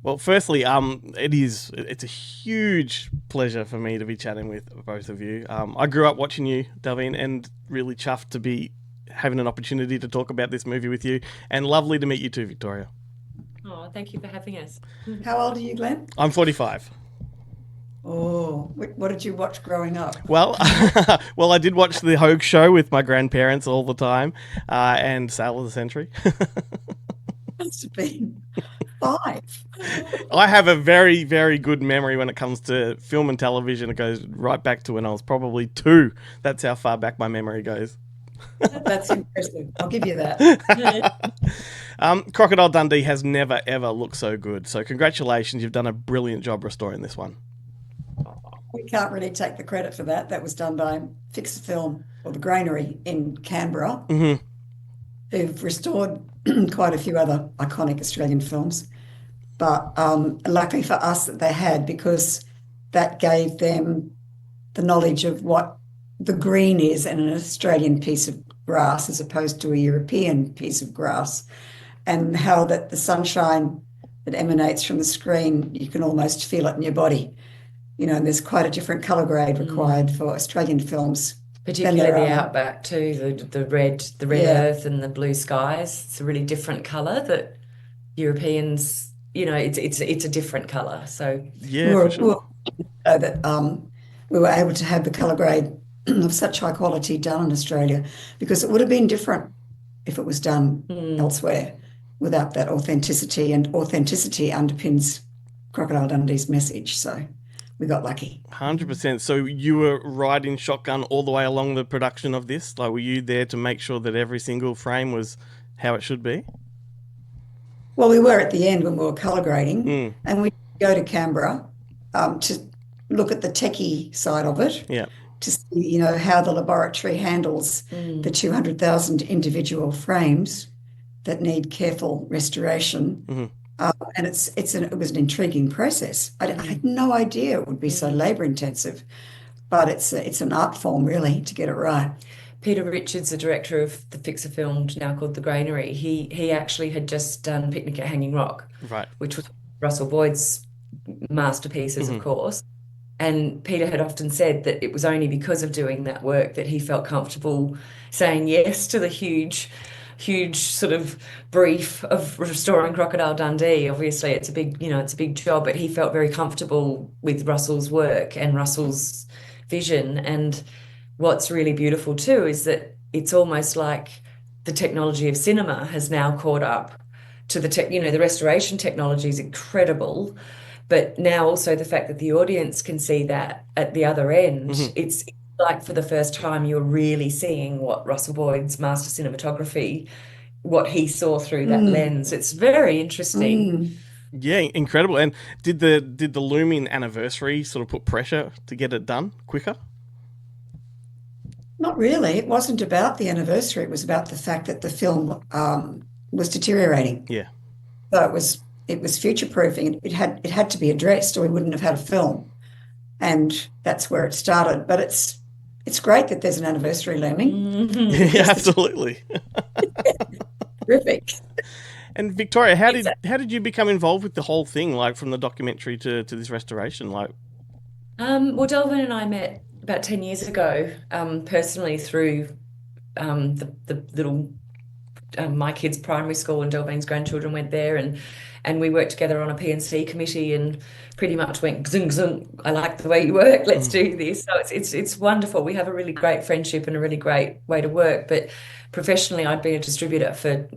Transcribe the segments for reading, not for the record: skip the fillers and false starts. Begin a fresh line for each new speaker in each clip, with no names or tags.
Well, firstly, it's a huge pleasure for me to be chatting with both of you. I grew up watching you, Delvene, and really chuffed to be having an opportunity to talk about this movie with you. And lovely to meet you too, Victoria.
Oh, thank you for having us.
How old are you, Glenn?
I'm 45.
Oh, what did you watch growing up?
Well, well, I did watch the Hogue Show with my grandparents all the time, and Sale of the Century.
Must have been five.
I have a very, very good memory when it comes to film and television. It goes right back to when I was probably 2. That's how far back my memory goes.
That's impressive. I'll give you that.
Crocodile Dundee has never, ever looked so good. So congratulations, you've done a brilliant job restoring this one.
We can't really take the credit for that. That was done by Fix the Film or the Granary in Canberra,
Mm-hmm.
who've restored quite a few other iconic Australian films. But luckily for us that they had, because that gave them the knowledge of what the green is in an Australian piece of grass as opposed to a European piece of grass, and how that the sunshine that emanates from the screen, you can almost feel it in your body. And there's quite a different colour grade required for Australian films than
Particularly
there
the
are.
outback too, the red
Yeah,
earth and the blue skies. It's a really different color that Europeans, it's a different color. So
we
Yeah, for
were, we
sure.
were so that we were able to have the colour grade of such high quality done in Australia, because it would have been different if it was done
mm,
elsewhere without that authenticity, and authenticity underpins Crocodile Dundee's message. So we got lucky.
100%. So you were riding shotgun all the way along the production of this? Like, were you there to make sure that every single frame was how it should be?
Well, we were at the end when we were colour grading,
Mm,
and we go to Canberra to look at the techie side of it,
yeah.
to see, how the laboratory handles the
mm,
200,000 individual frames that need careful restoration.
Hmm.
And it was an intriguing process. I
mm,
had no idea it would be so
mm.
labour intensive, but it's an art form really to get it right.
Peter Richards, the director of the Fixer film now called The Granary, he actually had just done Picnic at Hanging Rock,
Right.
which was Russell Boyd's masterpieces, of
Hmm.
course. And Peter had often said that it was only because of doing that work that he felt comfortable saying yes to the huge sort of brief of restoring Crocodile Dundee. Obviously, it's a big job, but he felt very comfortable with Russell's work and Russell's vision. And what's really beautiful too is that it's almost like the technology of cinema has now caught up to the restoration technology is incredible, but now also the fact that the audience can see that at the other end,
Hmm.
it's like for the first time you're really seeing what Russell Boyd's master cinematography, what he saw through that
Mm,
lens. It's very interesting.
mm.
Yeah, incredible. And did the looming anniversary sort of put pressure to get it done quicker?
Not really. It wasn't about the anniversary. It was about the fact that the film was deteriorating.
Yeah.
So it was future proofing. It had to be addressed, or we wouldn't have had a film. And that's where it started. But it's great that there's an anniversary looming.
Mhm.
It
Yeah,
keeps the
absolutely.
terrific.
And Victoria, how did
Exactly.
how did you become involved with the whole thing, like from the documentary to this restoration? Like,
Well, Delvin and I met about 10 years ago, personally through the little my kids' primary school, and Delvine's grandchildren went there, and we worked together on a P&C committee, and pretty much went zing zing. I like the way you work. Let's
mm,
do this. So it's wonderful. We have a really great friendship and a really great way to work. But professionally, I'd been a distributor for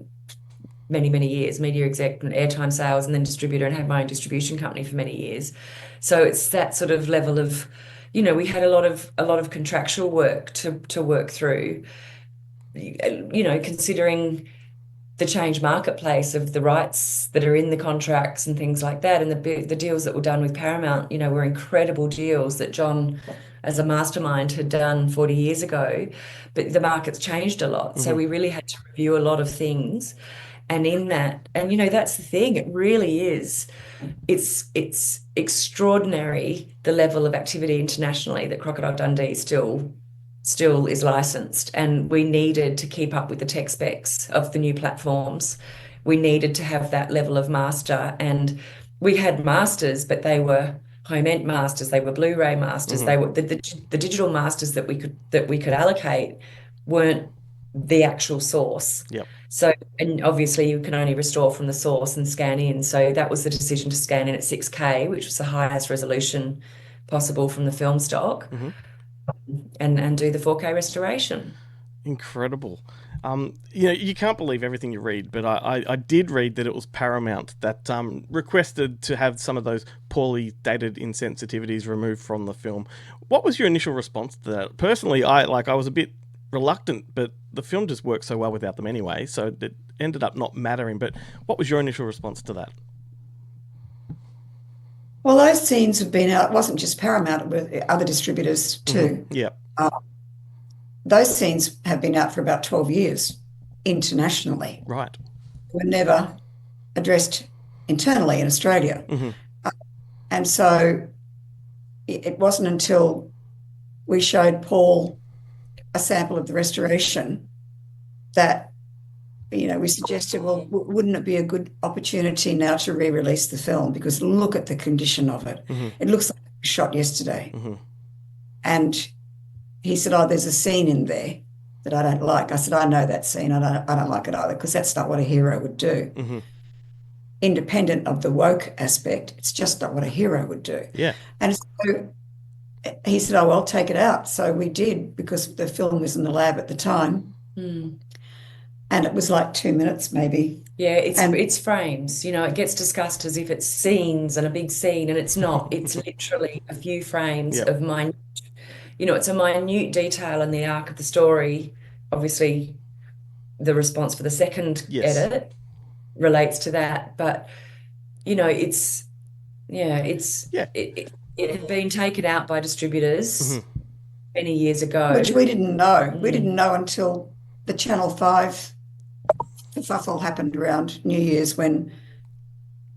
many years, media exec and airtime sales, and then distributor, and had my own distribution company for many years. So it's that sort of level of, we had a lot of contractual work to work through, considering the change marketplace of the rights that are in the contracts and things like that. And the deals that were done with Paramount, were incredible deals that John, as a mastermind, had done 40 years ago. But the market's changed a lot. So
mhm.
we really had to review a lot of things. And in that, and that's the thing, it really is. It's extraordinary the level of activity internationally that Crocodile Dundee still is licensed, and we needed to keep up with the tech specs of the new platforms. We needed to have that level of master, and we had masters, but they were home ent masters, they were Blu-ray masters,
Mm-hmm.
they were the digital masters that we could allocate weren't the actual source.
Yep.
So, and obviously you can only restore from the source and scan in. So that was the decision to scan in at 6K, which was the highest resolution possible from the film stock,
Mm-hmm.
and do the 4K restoration.
Incredible. You can't believe everything you read, but I did read that it was Paramount that requested to have some of those poorly dated insensitivities removed from the film. What was your initial response to that? Personally, I was a bit reluctant, but the film just works so well without them anyway, so it ended up not mattering. But what was your initial response to that?
Well, those scenes have been out. It wasn't just Paramount, it was other distributors too.
Mm-hmm. Yeah.
Those scenes have been out for about 12 years internationally.
Right.
Were never addressed internally in Australia.
Mm-hmm.
And so it wasn't until we showed Paul a sample of the restoration that, we suggested, well, wouldn't it be a good opportunity now to re-release the film? Because look at the condition of it.
Mm-hmm.
It looks like it was shot yesterday.
Mm-hmm.
And he said, oh, there's a scene in there that I don't like. I said, I know that scene. I don't like it either, because that's not what a hero would do.
Mm-hmm.
Independent of the woke aspect, it's just not what a hero would do.
Yeah.
And so he said, oh, well, take it out. So we did, because the film was in the lab at the time.
Mm.
And it was like 2 minutes maybe.
Yeah, it's frames. It gets discussed as if it's scenes and a big scene, and it's not. It's literally a few frames
Yep.
of minute. It's a minute detail in the arc of the story. Obviously, the response for the second
Yes.
edit relates to that, but it had been taken out by distributors
Mm-hmm.
many years ago.
Which we didn't know. We didn't know until the Channel 5 kerfuffle happened around New Year's, when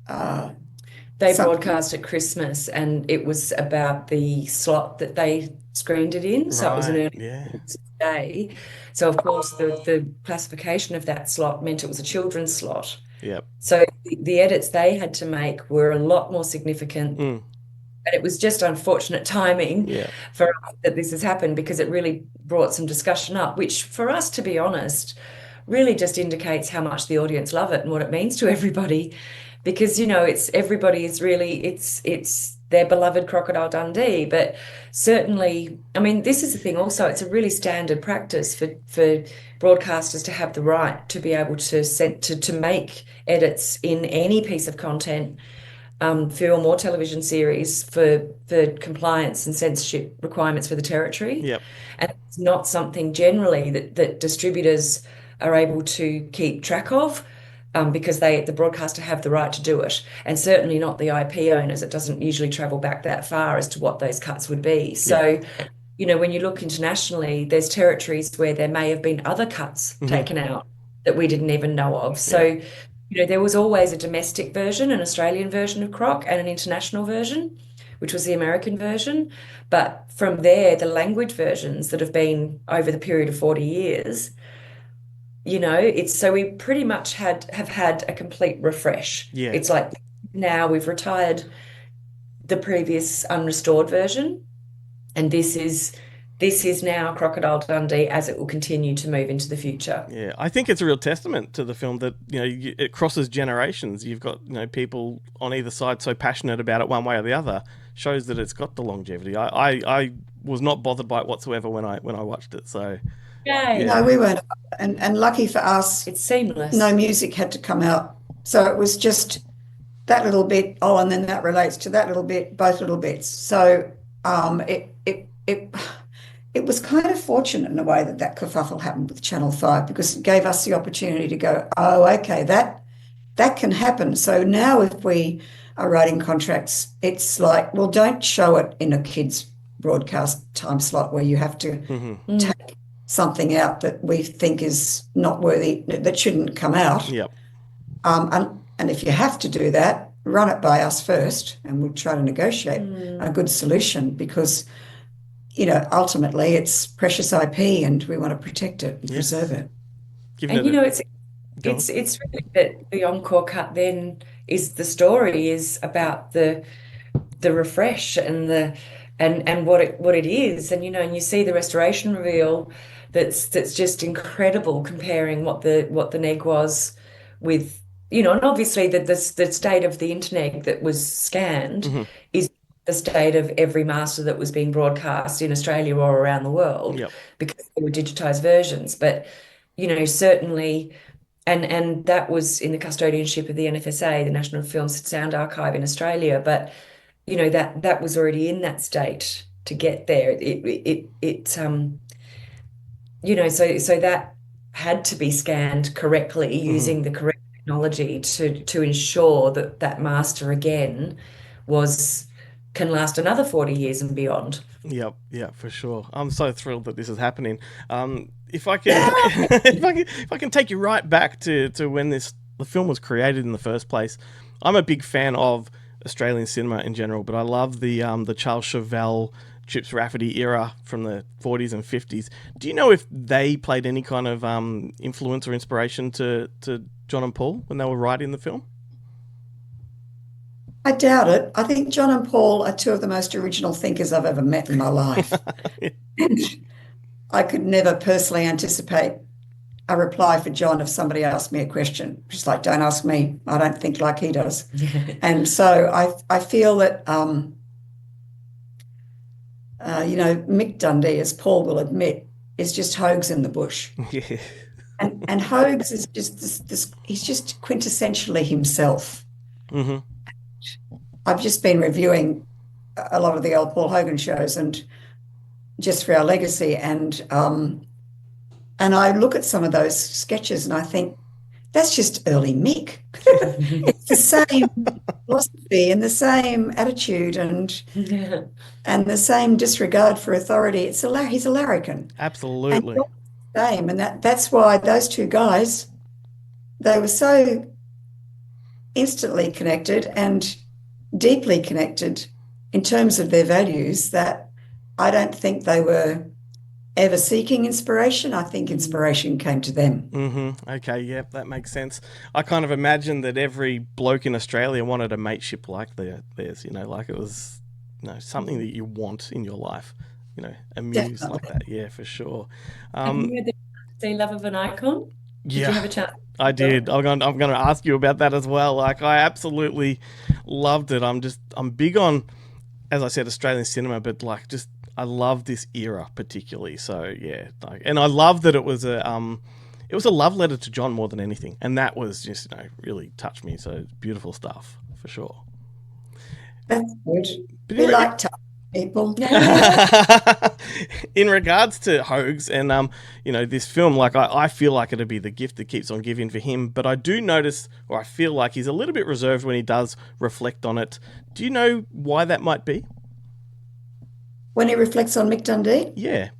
they broadcast at Christmas, and it was about the slot that they screened it in. So it was an early day. So of course the classification of that slot meant it was a children's slot.
Yep.
So the edits they had to make were a lot more significant.
Mm.
And it was just unfortunate timing for us that this has happened, because it really brought some discussion up, which for us, to be honest, really just indicates how much the audience love it and what it means to everybody. Because, it's everybody is really, it's their beloved Crocodile Dundee. But certainly, I mean, this is the thing also, it's a really standard practice for broadcasters to have the right to be able to make edits in any piece of content, film or television series, for compliance and censorship requirements for the territory.
Yep.
And it's not something generally that distributors are able to keep track of, because the broadcaster have the right to do it, and certainly not the IP owners. It doesn't usually travel back that far as to what those cuts would be. So, when you look internationally, there's territories where there may have been other cuts taken out that we didn't even know of. So, there was always a domestic version, an Australian version of Croc, and an international version, which was the American version. But from there, the language versions that have been over the period of 40 years, so we pretty much have had a complete refresh.
Yeah.
It's like now we've retired the previous unrestored version, and this is now Crocodile Dundee as it will continue to move into the future.
Yeah, I think it's a real testament to the film that it crosses generations. You've got people on either side so passionate about it one way or the other. Shows that it's got the longevity. I was not bothered by it whatsoever when I watched it. So
Yay.
No, we weren't. And lucky for us,
It's seamless.
no music had to come out. So it was just that little bit, and then that relates to that little bit, both little bits. So it was kind of fortunate in a way that kerfuffle happened with Channel 5, because it gave us the opportunity to go, oh, okay, that can happen. So now if we are writing contracts, it's like, well, don't show it in a kid's broadcast time slot where you have to take something out that we think is not worthy, that shouldn't come out.
Yep.
And if you have to do that, run it by us first, and we'll try to negotiate a good solution, because ultimately it's precious IP and we want to protect it and preserve it.
And it's really that the Encore Cut then is the story is about the refresh and the and what it is. And and you see the restoration reveal that's just incredible, comparing what the neg was with, and obviously the state of the internet that was scanned is the state of every master that was being broadcast in Australia or around the world, because they were digitized versions. But certainly, and that was in the custodianship of the NFSA, the National Film Sound Archive in Australia. But that was already in that state to get there. So that had to be scanned correctly using the correct technology to ensure that master again can last another 40 years and beyond.
Yep, yeah, for sure. I'm so thrilled that this is happening. If I can, if I can take you right back to when the film was created in the first place, I'm a big fan of Australian cinema in general, but I love the Charles Chauvel, Chips Rafferty era from the 40s and 50s. Do you know if they played any kind of influence or inspiration to John and Paul when they were writing the film?
I doubt it. I think John and Paul are two of the most original thinkers I've ever met in my life. And I could never personally anticipate a reply for John if somebody asked me a question. Just like, don't ask me. I don't think like he does. And so I feel that, Mick Dundee, as Paul will admit, is just Hoag's in the bush.
Yeah.
And Hoag's is just this he's just quintessentially himself.
Mm-hmm.
I've just been reviewing a lot of the old Paul Hogan shows, and just for our legacy, and I look at some of those sketches and I think that's just early Mick. It's the same philosophy and the same attitude and the same disregard for authority. He's a larrikin.
Absolutely.
And same, and that's why those two guys, they were so instantly connected and deeply connected in terms of their values that I don't think they were ever seeking inspiration. I think inspiration came to them.
Mm-hmm. Okay, yep, that makes sense. I kind of imagine that every bloke in Australia wanted a mateship like theirs, like it was something that you want in your life, a muse like that. Yeah, for sure.
Have you read the Love of an Icon? Did you have a chance? I
did. I'm going to ask you about that as well. Like, I absolutely loved it. I'm big on, as I said, Australian cinema, but I love this era particularly. So yeah, and I love that it was a love letter to John more than anything, and that was just really touched me. So beautiful stuff for sure.
That's good. We like to people.
In regards to Hoag's and this film, I feel like it'd be the gift that keeps on giving for him, but I do notice, or I feel like he's a little bit reserved when he does reflect on it. Do you know why that might be? When
he reflects on Mick Dundee?
Yeah.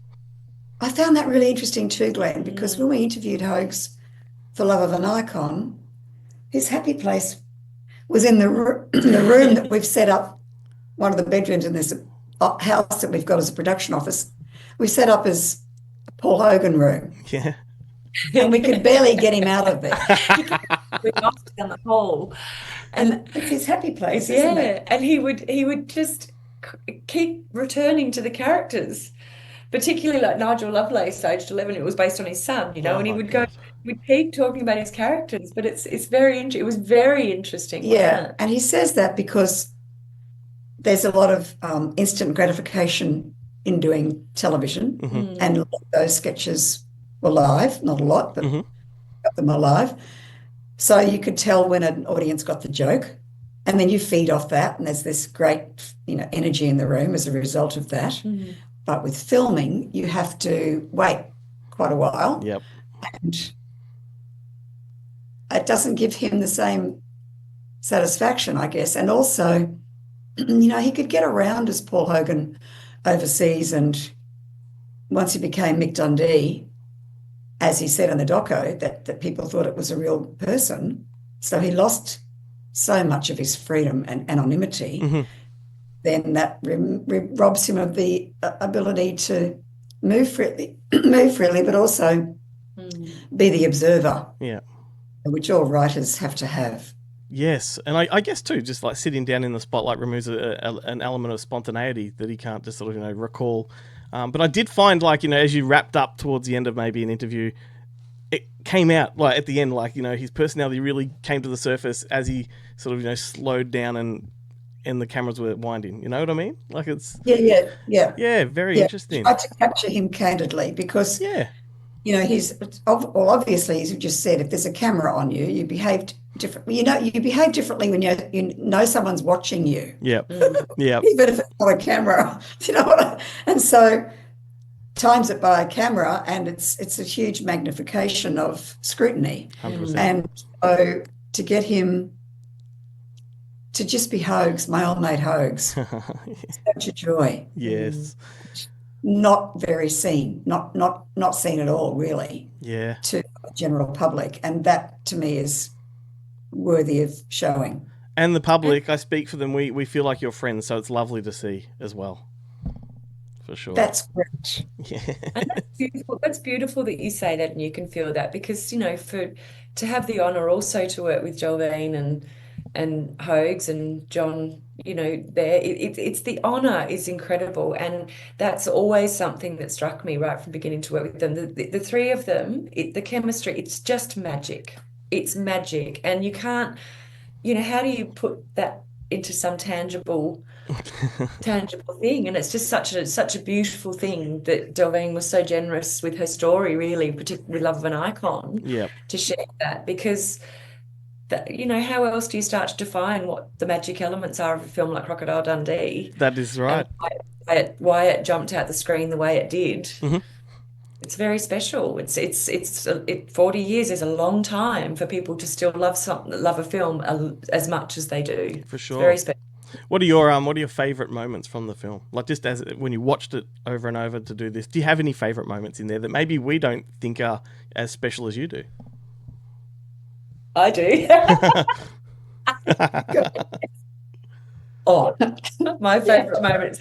I found that really interesting too, Glenn, because when we interviewed Hoag's for Love of an Icon, his happy place was in the room that we've set up, one of the bedrooms in this house that we've got as a production office. We set up as a Paul Hogan room.
Yeah.
And we could barely get him out of there.
We knocked down the hole.
And it's his happy place, isn't it?
And he would just keep returning to the characters, particularly like Nigel Lovelace, aged 11. It was based on his son, and he would we'd keep talking about his characters, but it was very interesting.
Yeah, and he says that because there's a lot of instant gratification in doing television, and a lot of those sketches were live, not a lot, but got them alive. So you could tell when an audience got the joke, and then you feed off that, and there's this great, energy in the room as a result of that. Mm-hmm. But with filming, you have to wait quite a while.
Yep.
And it doesn't give him the same satisfaction, I guess. And also, he could get around as Paul Hogan overseas, and once he became Mick Dundee, as he said in the doco, that people thought it was a real person. So he lost so much of his freedom and anonymity. Mm-hmm. Then that robs him of the ability to move freely, but also be the observer.
Yeah,
which all writers have to have.
Yes, and I guess too, just like sitting down in the spotlight removes an element of spontaneity that he can't just sort of recall. But I did find, like, as you wrapped up towards the end of maybe an interview, it came out like at the end, like, his personality really came to the surface as he sort of slowed down and the cameras were winding. You know what I mean? Like it's
yeah.
very interesting.
I tried to capture him candidly because he's obviously, as you just said, if there's a camera on you, you behaved different. You behave differently when you know someone's watching you.
Yeah, yeah.
Even if it's not a camera, and so times it by a camera, and it's a huge magnification of scrutiny.
100%.
And so to get him to just be Hoax, my old mate Hoax, such a joy.
Yes.
Not very seen, not seen at all, really.
Yeah.
To the general public, and that to me is worthy of showing.
And the public, I speak for them. We feel like you're friends, so it's lovely to see as well. For sure.
That's great.
Yeah.
And that's beautiful. That's beautiful that you say that and you can feel that, because to have the honour also to work with Delvene and Hoax and John, it's the honour is incredible, and that's always something that struck me right from beginning to work with them. The three of them, the chemistry, it's just magic. It's magic, and you can't, how do you put that into some tangible thing? And it's just such a beautiful thing that Delvene was so generous with her story, really, particularly with Love of an Icon, to share that, because how else do you start to define what the magic elements are of a film like Crocodile Dundee?
That is right.
Why it jumped out the screen the way it did.
Mm-hmm.
It's very special. 40 years is a long time for people to still love a film as much as they do.
For sure.
It's very special.
What are your favourite moments from the film? Like, just as when you watched it over and over to do this, do you have any favourite moments in there that maybe we don't think are as special as you do?
I do. My favourite moment is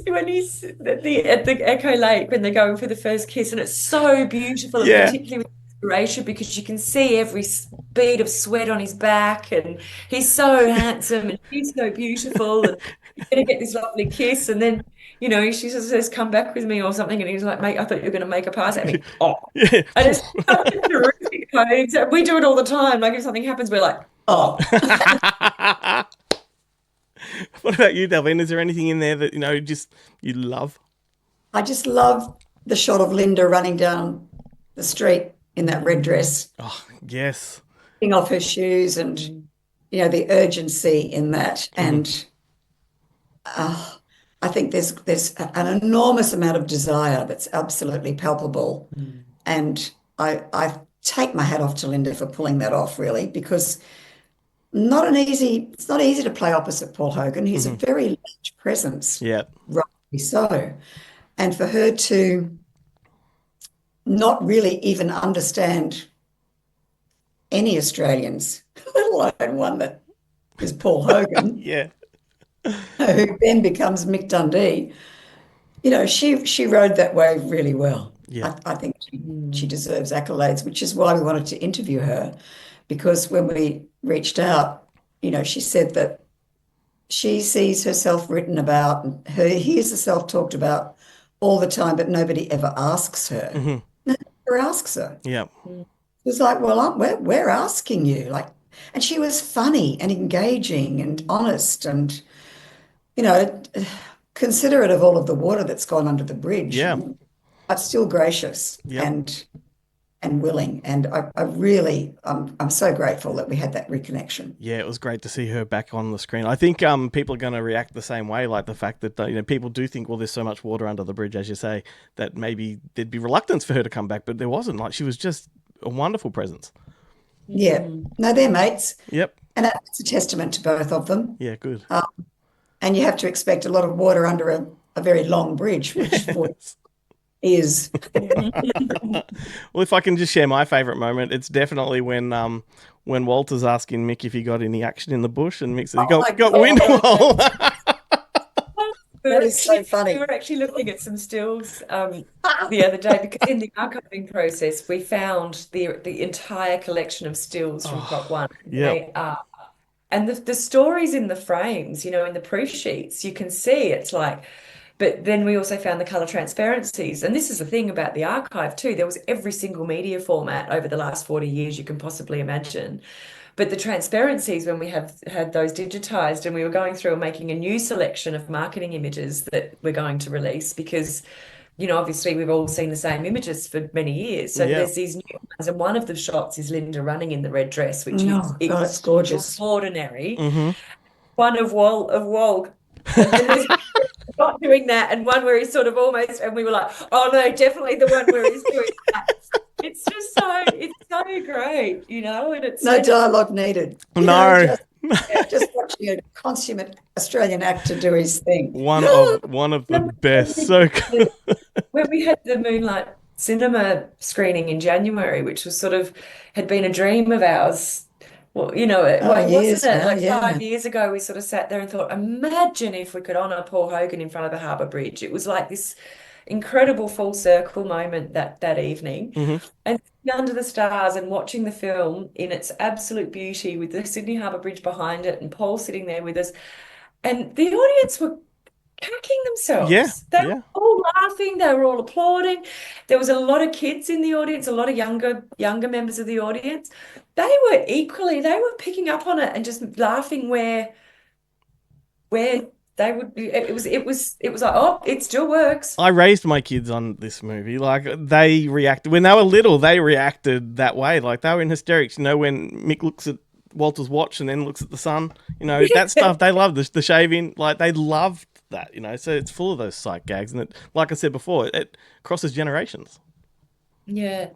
when he's at the Echo Lake when they're going for the first kiss, and it's so beautiful, and particularly with inspiration, because you can see every bead of sweat on his back, and he's so handsome and she's so beautiful, and you're going to get this lovely kiss, and then she just says, "Come back with me" or something, and he's like, "Mate, I thought you were going to make a pass at me." And it's such a terrific code. We do it all the time. Like, if something happens, we're like, "Oh."
What about you, Delvene? Is there anything in there that you love?
I just love the shot of Linda running down the street in that red dress.
Oh, yes.
Taking off her shoes, and the urgency in that, and I think there's an enormous amount of desire that's absolutely palpable, and I take my hat off to Linda for pulling that off, really, because it's not easy to play opposite Paul Hogan. He's a very large presence, rightly so, and for her to not really even understand any Australians, let alone one that is Paul Hogan, who then becomes Mick Dundee. She rode that wave really well. I think she deserves accolades, which is why we wanted to interview her, because when we reached out, she said that she sees herself written about and hears herself talked about all the time, but nobody ever asks her. Never asks her.
Yeah.
It was like, well, we're asking you. And she was funny and engaging and honest and, considerate of all of the water that's gone under the bridge.
Yeah.
But still gracious and willing. And I'm so grateful that we had that reconnection.
Yeah, it was great to see her back on the screen. I think people are going to react the same way, like the fact that people do think, well, there's so much water under the bridge, as you say, that maybe there'd be reluctance for her to come back, but there wasn't. Like, she was just a wonderful presence.
Yeah. No, they're mates.
Yep.
And that's a testament to both of them.
Yeah, good.
And you have to expect a lot of water under a very long bridge, which is.
Well, if I can just share my favourite moment, it's definitely when Walter's asking Mick if he got any action in the bush, and Mick said, got wind wall.
That is so funny.
We were actually looking at some stills the other day because in the archiving process we found the entire collection of stills from Croc One.
Yep.
They are, and the stories in the frames, you know, in the proof sheets, you can see it's like. But then we also found the color transparencies, and this is the thing about the archive too. There was every single media format over the last 40 years you can possibly imagine. But the transparencies, when we have had those digitized, and we were going through and making a new selection of marketing images that we're going to release because, you know, obviously we've all seen the same images for many years. So
Yeah.
there's these new ones, and one of the shots is Linda running in the red dress, which
Oh,
is
God, it's gorgeous.
extraordinary.
Mm-hmm.
One of Wall, and then there's not doing that, and one where he's sort of almost, and we were like, oh no, definitely the one where he's doing that. It's just it's so great, you know, and it's
No dialogue needed. You
No.
know, just watching a consummate Australian actor do his thing.
One of the best. So good.
when we had the Moonlight Cinema screening in January, which was sort of had been a dream of ours. Well, you know,
years
wasn't it?
now,
Like
yeah.
5 years ago, we sort of sat there and thought, imagine if we could honour Paul Hogan in front of the Harbour Bridge. It was like this incredible full circle moment that evening.
Mm-hmm.
And sitting under the stars and watching the film in its absolute beauty with the Sydney Harbour Bridge behind it and Paul sitting there with us. And the audience were cacking themselves.
Yeah,
They
yeah.
were all laughing, they were all applauding. There was a lot of kids in the audience, a lot of younger members of the audience. They were picking up on it and just laughing where they would it was like, oh, it still works.
I raised my kids on this movie. Like, they reacted when they were little. They reacted that way. Like, they were in hysterics. You know, when Mick looks at Walter's watch and then looks at the sun. You know, that stuff. They loved the shaving. Like, they loved that. You know, so it's full of those sight gags, and it, like I said before, it crosses generations.
Yeah.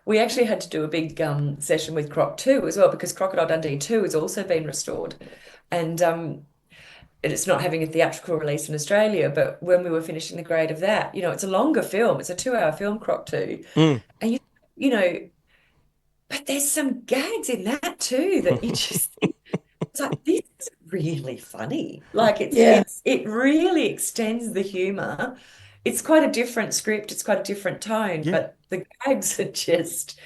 We actually had to do a big session with Croc 2 as well, because Crocodile Dundee 2 has also been restored. And it's not having a theatrical release in Australia, but when we were finishing the grade of that, you know, it's a longer film. It's a 2-hour film, Croc 2.
Mm.
And you know, but there's some gags in that too that you just it's like, this is really funny. Like it really extends the humor. It's quite a different script, it's quite a different tone,
Yeah.
but the gags are just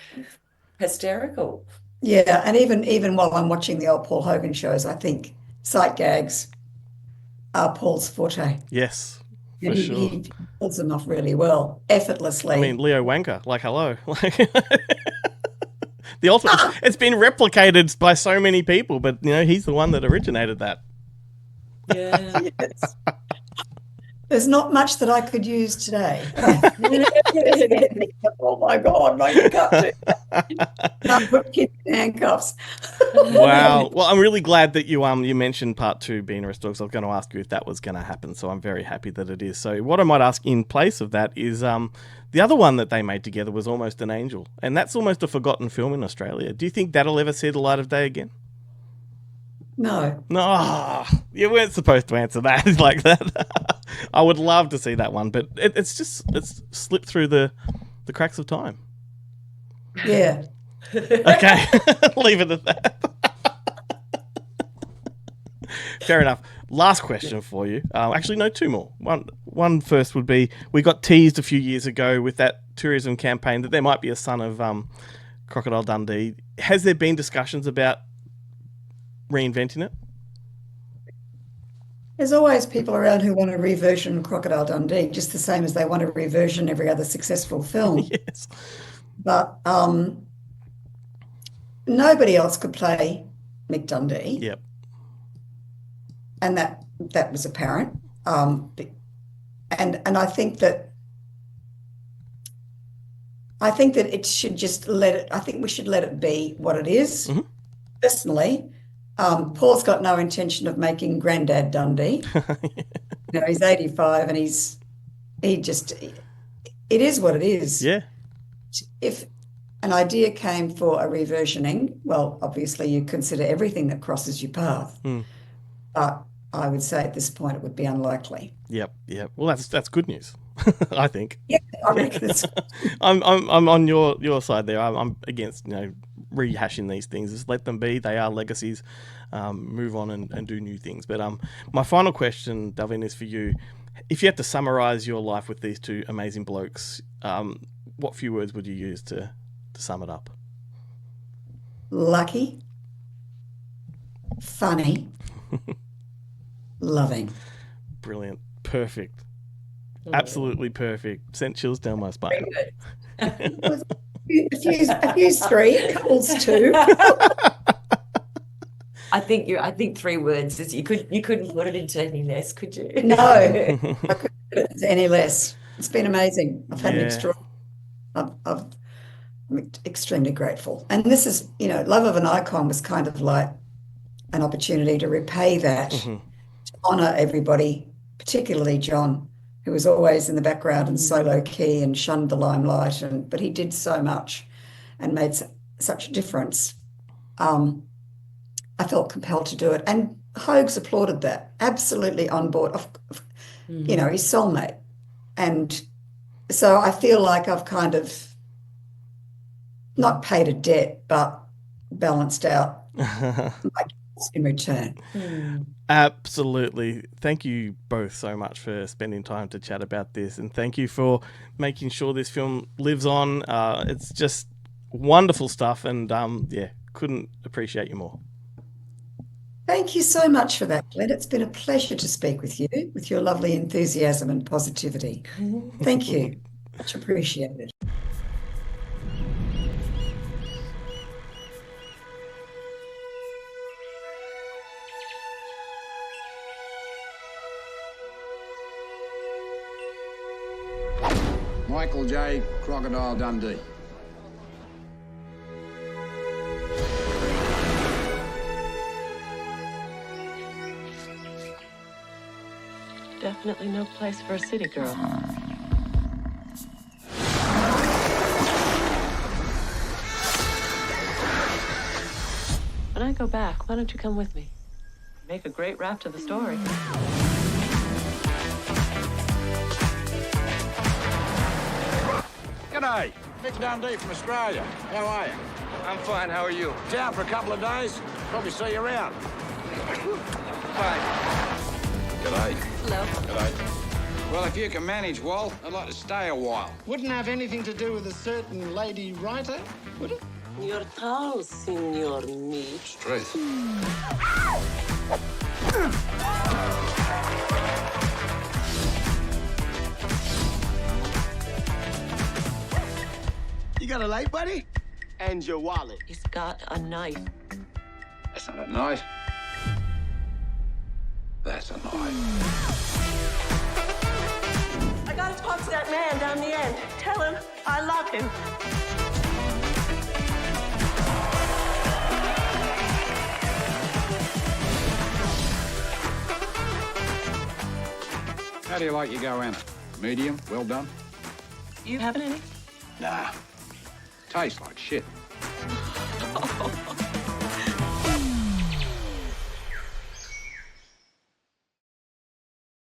hysterical.
Yeah, and even while I'm watching the old Paul Hogan shows, I think sight gags are Paul's forte.
Yes, for
And
sure.
he pulls them off really well, effortlessly.
I mean, Leo Wanker, like, hello. Like, the ultimate. It's been replicated by so many people, but, you know, he's the one that originated that.
Yeah.
Yes. There's not much that I could use today. Oh my God, no, you can't do that. Can't put kids in handcuffs.
Wow. Well, I'm really glad that you mentioned part 2 being restored, because I was going to ask you if that was going to happen. So I'm very happy that it is. So what I might ask in place of that is the other one that they made together was Almost an Angel, and that's almost a forgotten film in Australia. Do you think that'll ever see the light of day again?
No.
No, you weren't supposed to answer that like that. I would love to see that one, but it's slipped through the cracks of time.
Yeah.
Okay, leave it at that. Fair enough. Last question for you. Actually, no, 2 more. One first would be, we got teased a few years ago with that tourism campaign that there might be a son of Crocodile Dundee. Has there been discussions about reinventing it?
There's always people around who want to reversion Crocodile Dundee, just the same as they want to reversion every other successful film.
Yes.
But nobody else could play Mick Dundee.
Yep.
And that was apparent. And I think that it should just I think we should let it be what it is.
Mm-hmm.
Personally, Paul's got no intention of making Grandad Dundee. You know, he's 85 and it is what it is.
Yeah.
If an idea came for a reversioning, well, obviously you consider everything that crosses your path.
Mm.
But I would say at this point it would be unlikely.
Yep. Well, that's good news. I think.
Yeah, I reckon it's
I'm on your side there. I'm against, you know, rehashing these things. Just let them be. They are legacies. Move on and do new things. But my final question, Delvene, is for you. If you had to summarise your life with these two amazing blokes, what few words would you use to sum it up?
Lucky, funny, loving.
Brilliant. Perfect. Absolutely perfect. Sent chills down my spine.
A few three, couples two.
I think 3 words is you couldn't put it into any less, could you?
No, I couldn't put it into any less. It's been amazing. I've had an extraordinary. I'm extremely grateful. And this is, Love of an Icon was kind of like an opportunity to repay that, to honour everybody, particularly John, who was always in the background and so low key and shunned the limelight, but he did so much and made such a difference. I felt compelled to do it, and Hoag's applauded that. Absolutely on board. His soulmate, and so I feel like I've kind of not paid a debt, but balanced out my debts in return.
Absolutely. Thank you both so much for spending time to chat about this, and thank you for making sure this film lives on. It's just wonderful stuff, and couldn't appreciate you more.
Thank you so much for that, Glenn. It's been a pleasure to speak with you, with your lovely enthusiasm and positivity. Thank you. Much appreciated.
Michael J. Crocodile Dundee.
Definitely no place for a city girl. When I go back, why don't you come with me? Make a great wrap to the story.
G'day, Mick Dundee from Australia. How are you?
I'm fine, how are you?
Town for a couple of days. Probably see you around.
Fine.
G'day.
Hello.
G'day. Well, if you can manage, Wal, I'd like to stay a while.
Wouldn't have anything to do with a certain lady writer, would it?
Your town, Signor Me.
Straight.
You got a light, buddy? And your wallet.
He's got a knife.
That's not a knife. That's a knife.
I gotta talk to that man down the end. Tell him I love him.
How do you like your go, Anna? Medium? Well done?
You having any?
Nah. Tastes like shit.
Oh.